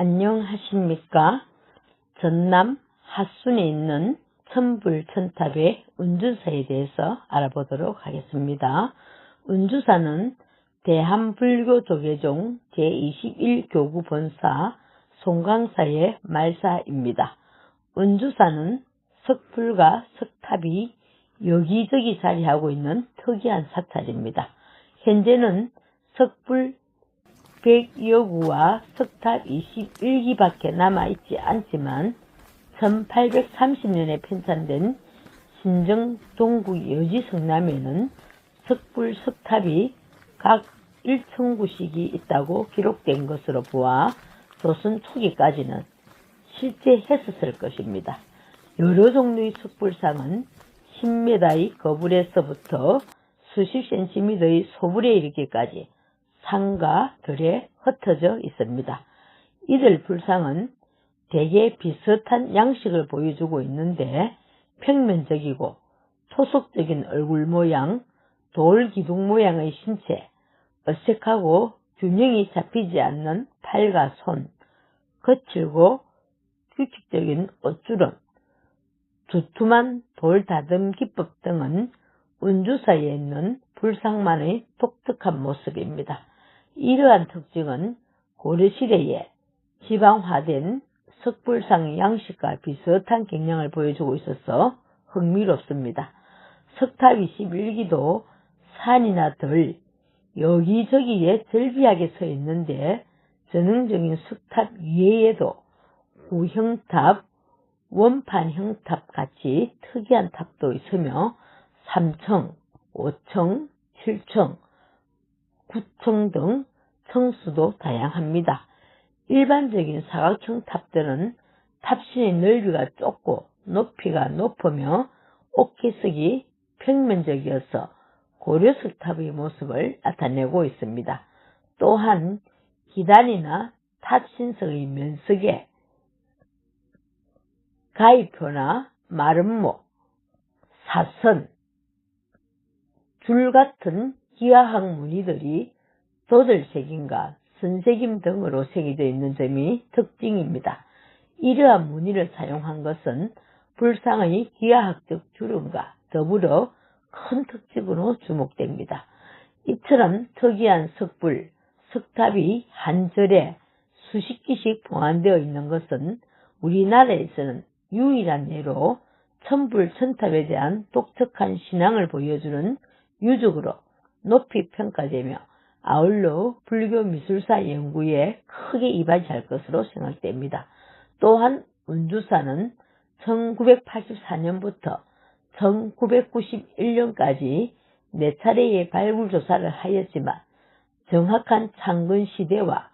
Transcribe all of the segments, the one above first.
안녕하십니까? 전남 하순에 있는 천불천탑의 운주사에 대해서 알아보도록 하겠습니다. 운주사는 대한불교조계종 제21교구 본사 송광사의 말사입니다. 운주사는 석불과 석탑이 여기저기 자리하고 있는 특이한 사찰입니다. 현재는 석불 100여 구와 석탑 21기밖에 남아있지 않지만 1830년에 편찬된 신정동국 여지성남에는 석불 석탑이 각 1천구씩이 있다고 기록된 것으로 보아 조선 초기까지는 실제 했었을 것입니다. 여러 종류의 석불상은 10m의 거불에서부터 수십 cm의 소불에 이르기까지 상과 들에 흩어져 있습니다. 이들 불상은 대개 비슷한 양식을 보여주고 있는데 평면적이고 토속적인 얼굴 모양, 돌 기둥 모양의 신체, 어색하고 균형이 잡히지 않는 팔과 손, 거칠고 규칙적인 옷주름, 두툼한 돌 다듬 기법 등은 운주사에 있는 불상만의 독특한 모습입니다. 이러한 특징은 고려시대에 지방화된 석불상의 양식과 비슷한 경향을 보여주고 있어서 흥미롭습니다. 석탑 21기도 산이나 들, 여기저기에 절비하게 서 있는데 전형적인 석탑 위에에도 구형탑, 원판형탑 같이 특이한 탑도 있으며 3층, 5층, 7층, 9층 등 층수도 다양합니다. 일반적인 사각형 탑들은 탑신의 넓이가 좁고 높이가 높으며 옥기석이 평면적이어서 고려석 탑의 모습을 나타내고 있습니다. 또한 기단이나 탑신석의 면석에 가위표나 마름모, 사선, 줄 같은 기하학 무늬들이 도들색임과 선색임 등으로 새겨져 있는 점이 특징입니다. 이러한 무늬를 사용한 것은 불상의 기하학적 주름과 더불어 큰 특징으로 주목됩니다. 이처럼 특이한 석불, 석탑이 한 절에 수십 기씩 보관되어 있는 것은 우리나라에서는 유일한 예로 천불천탑에 대한 독특한 신앙을 보여주는 유적으로 높이 평가되며 아울러 불교 미술사 연구에 크게 이바지할 것으로 생각됩니다. 또한 운주사는 1984년부터 1991년까지 4차례의 발굴 조사를 하였지만 정확한 창건 시대와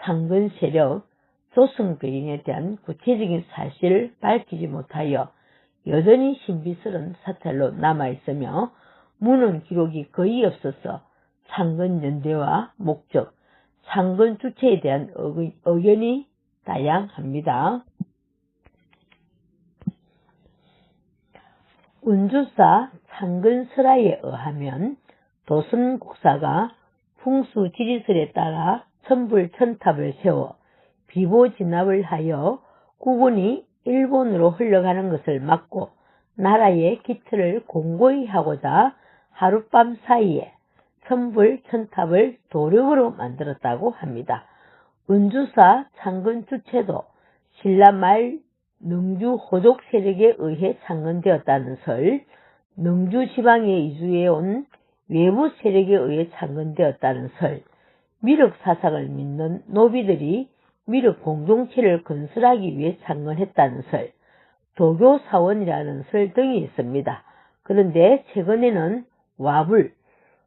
창건 세력, 조성 배경에 대한 구체적인 사실을 밝히지 못하여 여전히 신비스러운 사찰로 남아있으며 문헌 기록이 거의 없어서 창건 연대와 목적, 창건 주체에 대한 의견이 다양합니다. 운주사 창건설화에 의하면 도선국사가 풍수지리설에 따라 천불천탑을 세워 비보 진압을 하여 국군이 일본으로 흘러가는 것을 막고 나라의 기틀을 공고히 하고자 하룻밤 사이에 천불천탑을 도력으로 만들었다고 합니다. 운주사 창건 주체도 신라말 능주 호족 세력에 의해 창건되었다는 설, 능주 지방에 이주해온 외부 세력에 의해 창건되었다는 설, 미륵 사상을 믿는 노비들이 미륵 공동체를 건설하기 위해 창건했다는 설, 도교 사원이라는 설 등이 있습니다. 그런데 최근에는 와불,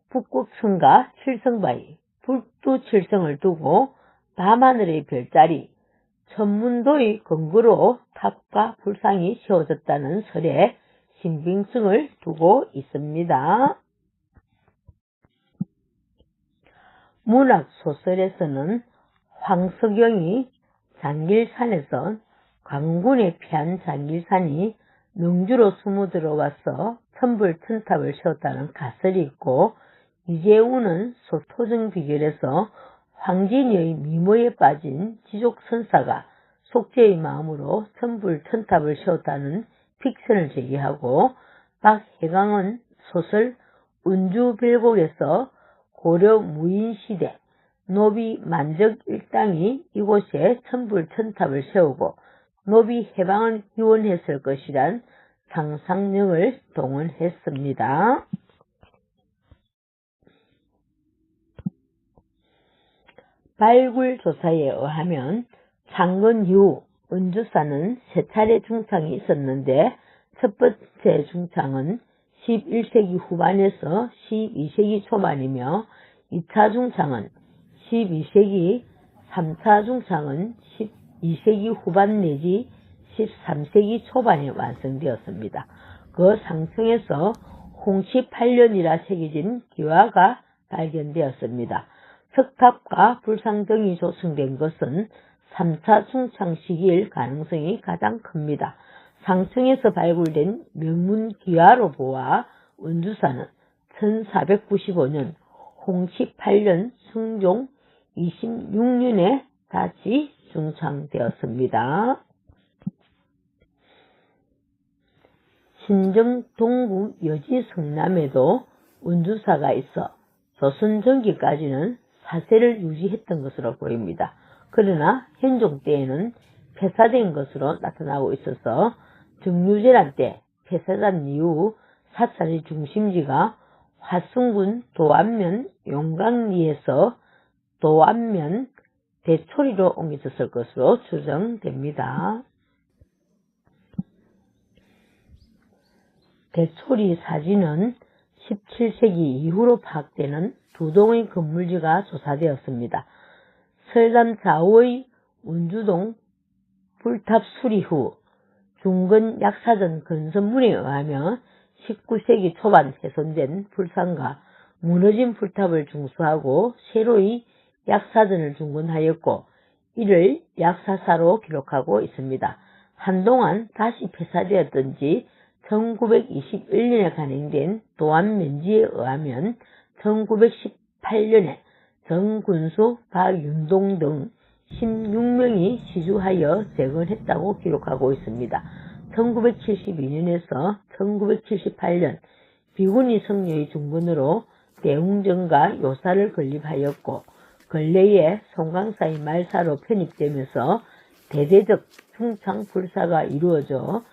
북극성과 칠성바위, 북두칠성을 두고 밤하늘의 별자리, 천문도의 근거로 탑과 불상이 세워졌다는 설에 신빙성을 두고 있습니다. 문학소설에서는 황석영이 장길산에서 광군에 피한 장길산이 능주로 숨어들어와서 천불천탑을 세웠다는 가설이 있고, 이재우는 소토정 비결에서 황진이의 미모에 빠진 지족선사가 속죄의 마음으로 천불천탑을 세웠다는 픽션을 제기하고, 박혜강은 소설 운주별곡에서 고려 무인시대 노비 만적 일당이 이곳에 천불천탑을 세우고 노비 해방을 기원했을 것이란 상상력을 동원했습니다. 발굴 조사에 의하면 창건 이후 은주사는 세 차례 중창이 있었는데, 첫 번째 중창은 11세기 후반에서 12세기 초반이며 2차 중창은 12세기, 3차 중창은 12세기 후반 내지 13세기 초반에 완성되었습니다. 그 상층에서 홍씨 8년이라 새겨진 기와가 발견되었습니다. 석탑과 불상 등이 조성된 것은 3차 중창 시기일 가능성이 가장 큽니다. 상층에서 발굴된 명문 기와로 보아 은주사는 1495년 홍씨 8년 승종 26년에 다시 중창되었습니다. 신정 동구 여지 성남에도 은주사가 있어 조선 전기까지는 사세를 유지했던 것으로 보입니다. 그러나 현종 때에는 폐사된 것으로 나타나고 있어서 정유재란 때 폐사된 이후 사찰의 중심지가 화순군 도안면 용강리에서 도안면 대초리로 옮겨졌을 것으로 추정됩니다. 대초리 사진은 17세기 이후로 파악되는 두 동의 건물지가 조사되었습니다. 설담 좌우의 운주동 불탑 수리 후 중근 약사전 건설문에 의하면 19세기 초반 훼손된 불상과 무너진 불탑을 중수하고 새로이 약사전을 중건하였고, 이를 약사사로 기록하고 있습니다. 한동안 다시 폐사되었던지 1921년에 간행된 도안면지에 의하면 1918년에 정군수, 박윤동 등 16명이 시주하여 재건했다고 기록하고 있습니다. 1972년에서 1978년 비구니 성녀의 중건으로 대웅전과 요사를 건립하였고, 근래에 송강사의 말사로 편입되면서 대대적 중창 불사가 이루어져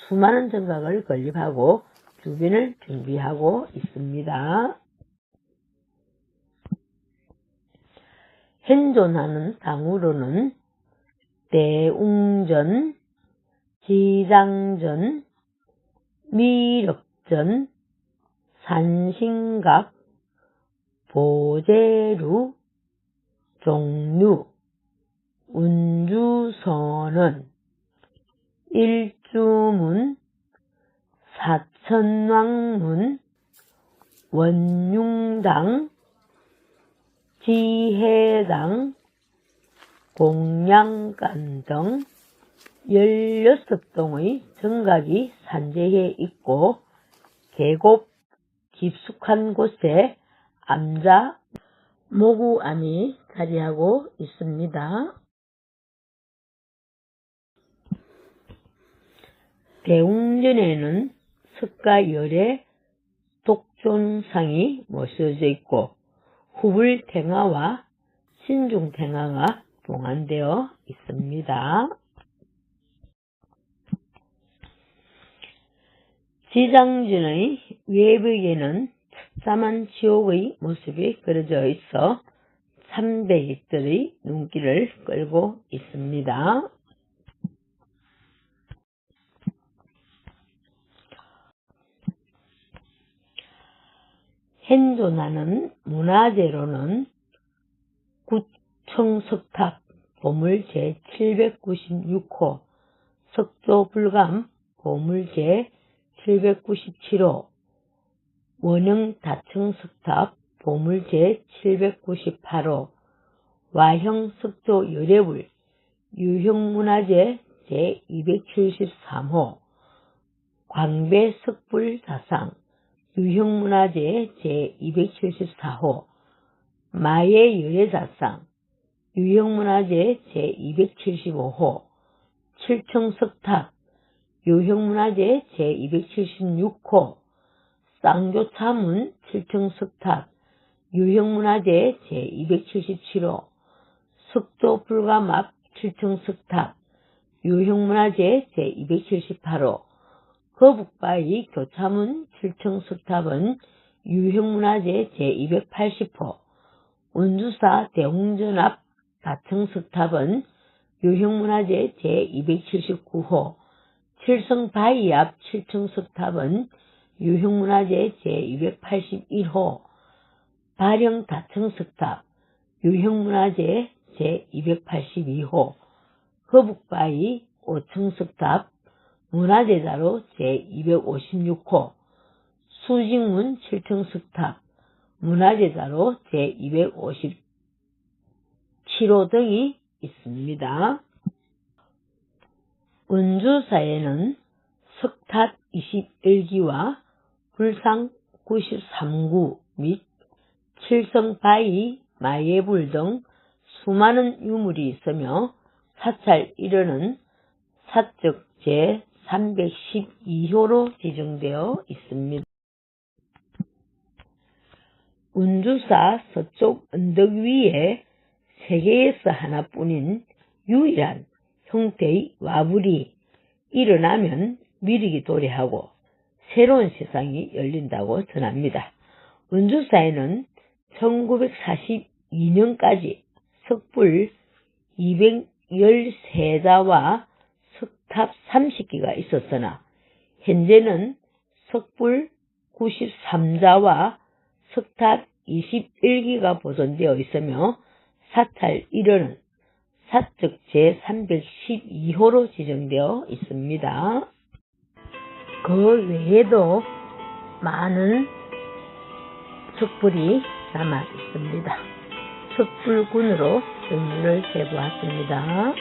수많은 정각을 건립하고 주변을 준비하고 있습니다. 현존하는 당으로는 대웅전, 지장전, 미륵전, 산신각, 보제루, 종류, 운주선원, 일주문, 사천왕문, 원융당, 지혜당, 공양간 등 16동의 정각이 산재해 있고, 계곡 깊숙한 곳에 암자, 모구암이 자리하고 있습니다. 대웅전에는 석가 열의 독존상이 모셔져 있고, 후불탱화와 신중탱화가 봉안되어 있습니다. 지장전의 외벽에는 흑사만 지옥의 모습이 그려져 있어 참배객들의 눈길을 끌고 있습니다. 현존하는 문화재로는 구청석탑 보물 제796호, 석조불감 보물 제797호, 원형다층석탑 보물 제798호, 와형 석조 열애불 유형문화재 제273호, 광배석불다상 유형문화재 제274호, 마의 열애자상 유형문화재 제275호, 칠청석탑, 유형문화재 제276호, 쌍교차문 칠청석탑, 유형문화재 제277호, 석조불가막 칠청석탑, 유형문화재 제278호, 거북바위 교차문 칠청석탑은 유형문화재 제280호, 운주사 대홍전압 다청석탑은 유형문화재 제279호, 칠성바위 앞 칠청석탑은 유형문화재 제281호, 발형 다청석탑, 유형문화재 제282호, 거북바위 오청석탑, 문화재자로 제256호, 수직문 칠청석탑, 문화재자로 제257호 등이 있습니다. 운주사에는 석탑 21기와 불상 93구 및 칠성바위, 마예불 등 수많은 유물이 있으며 사찰 1호는 사적 제312호로 지정되어 있습니다. 운주사 서쪽 언덕 위에 세계에서 하나뿐인 유일한 형태의 와불이 일어나면 미륵이 도래하고 새로운 세상이 열린다고 전합니다. 운주사에는 1942년까지 석불 213자와 석탑 30기가 있었으나 현재는 석불 93자와 석탑 21기가 보존되어 있으며 사찰 1호는 사적 제312호로 지정되어 있습니다. 그 외에도 많은 석불이 남아 있습니다. 석불군으로 의미를 해보았습니다.